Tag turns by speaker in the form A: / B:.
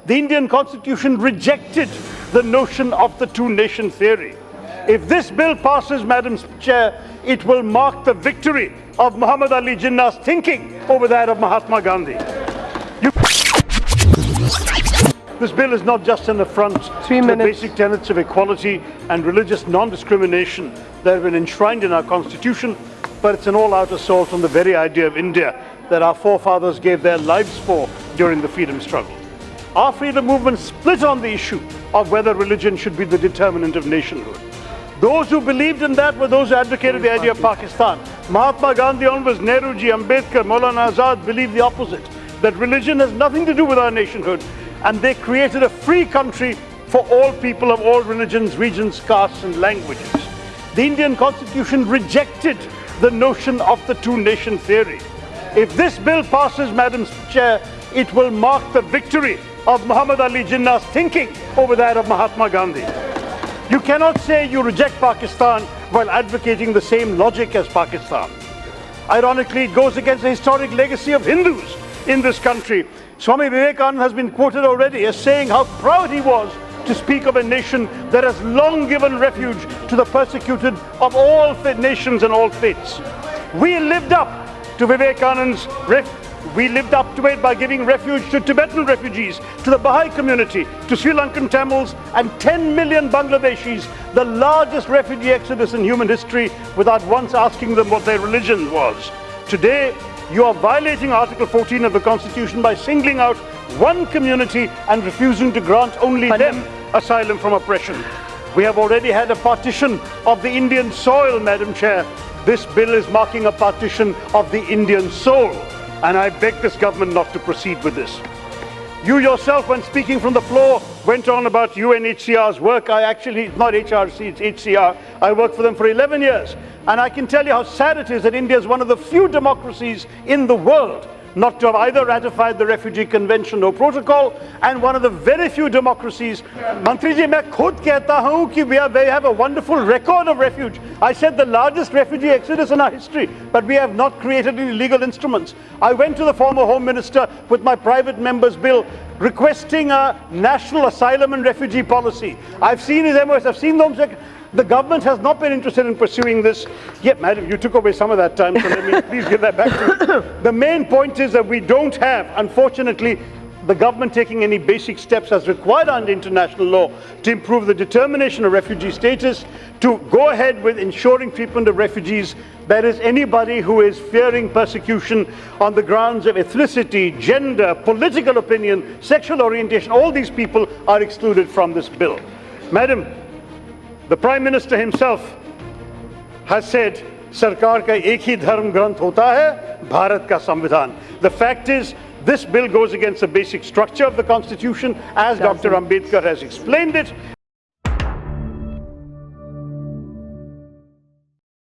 A: The Indian Constitution rejected the notion of the two-nation theory. If this bill passes, Madam Chair, it will mark the victory of Muhammad Ali Jinnah's thinking over that of Mahatma Gandhi. This bill is not just an affront to the basic tenets of equality and religious non-discrimination that have been enshrined in our Constitution, but it's an all-out assault on the very idea of India that our forefathers gave their lives for during the freedom struggle. Our freedom movement split on the issue of whether religion should be the determinant of nationhood. Those who believed in that were those who advocated the idea of Pakistan. Mahatma Gandhi onwards, Nehruji, Ambedkar, Maulana Azad believed the opposite, that religion has nothing to do with our nationhood, and they created a free country for all people of all religions, regions, castes and languages. The Indian Constitution rejected the notion of the two-nation theory. If this bill passes, Madam Chair, it will mark the victory of Muhammad Ali Jinnah's thinking over that of Mahatma Gandhi. You cannot say you reject Pakistan while advocating the same logic as Pakistan. Ironically, it goes against the historic legacy of Hindus in this country. Swami Vivekananda has been quoted already as saying how proud he was to speak of a nation that has long given refuge to the persecuted of all nations and all faiths. We lived up to Vivekananda's We lived up to it by giving refuge to Tibetan refugees, to the Baha'i community, to Sri Lankan Tamils and 10 million Bangladeshis, the largest refugee exodus in human history, without once asking them what their religion was. Today, you are violating Article 14 of the Constitution by singling out one community and refusing to grant only them asylum from oppression. We have already had a partition of the Indian soil, Madam Chair. This bill is marking a partition of the Indian soul. And I beg this government not to proceed with this. You yourself, when speaking from the floor, went on about UNHCR's work. It's not HRC, it's HCR. I worked for them for 11 years. And I can tell you how sad it is that India is one of the few democracies in the world not to have either ratified the Refugee Convention or Protocol, and one of the very few democracies. Mantri ji, main khud kehta hu ki we have a wonderful record of refuge. I said the largest refugee exodus in our history, but we have not created any legal instruments. I went to the former Home Minister with my private member's bill requesting a national asylum and refugee policy. I've seen his MOS, I've seen the Home Secretary. The government has not been interested in pursuing this. Yet, madam, you took away some of that time, so let me please give that back to you. The main point is that we don't have, unfortunately, the government taking any basic steps as required under international law to improve the determination of refugee status, to go ahead with ensuring treatment of refugees. That is, anybody who is fearing persecution on the grounds of ethnicity, gender, political opinion, sexual orientation, all these people are excluded from this bill. Madam, the Prime Minister himself has said, Sarkar ka ek hi dharm granth hota hai, Bharat ka Samvidhan. The fact is, this bill goes against the basic structure of the Constitution, as Dr. Ambedkar has explained it,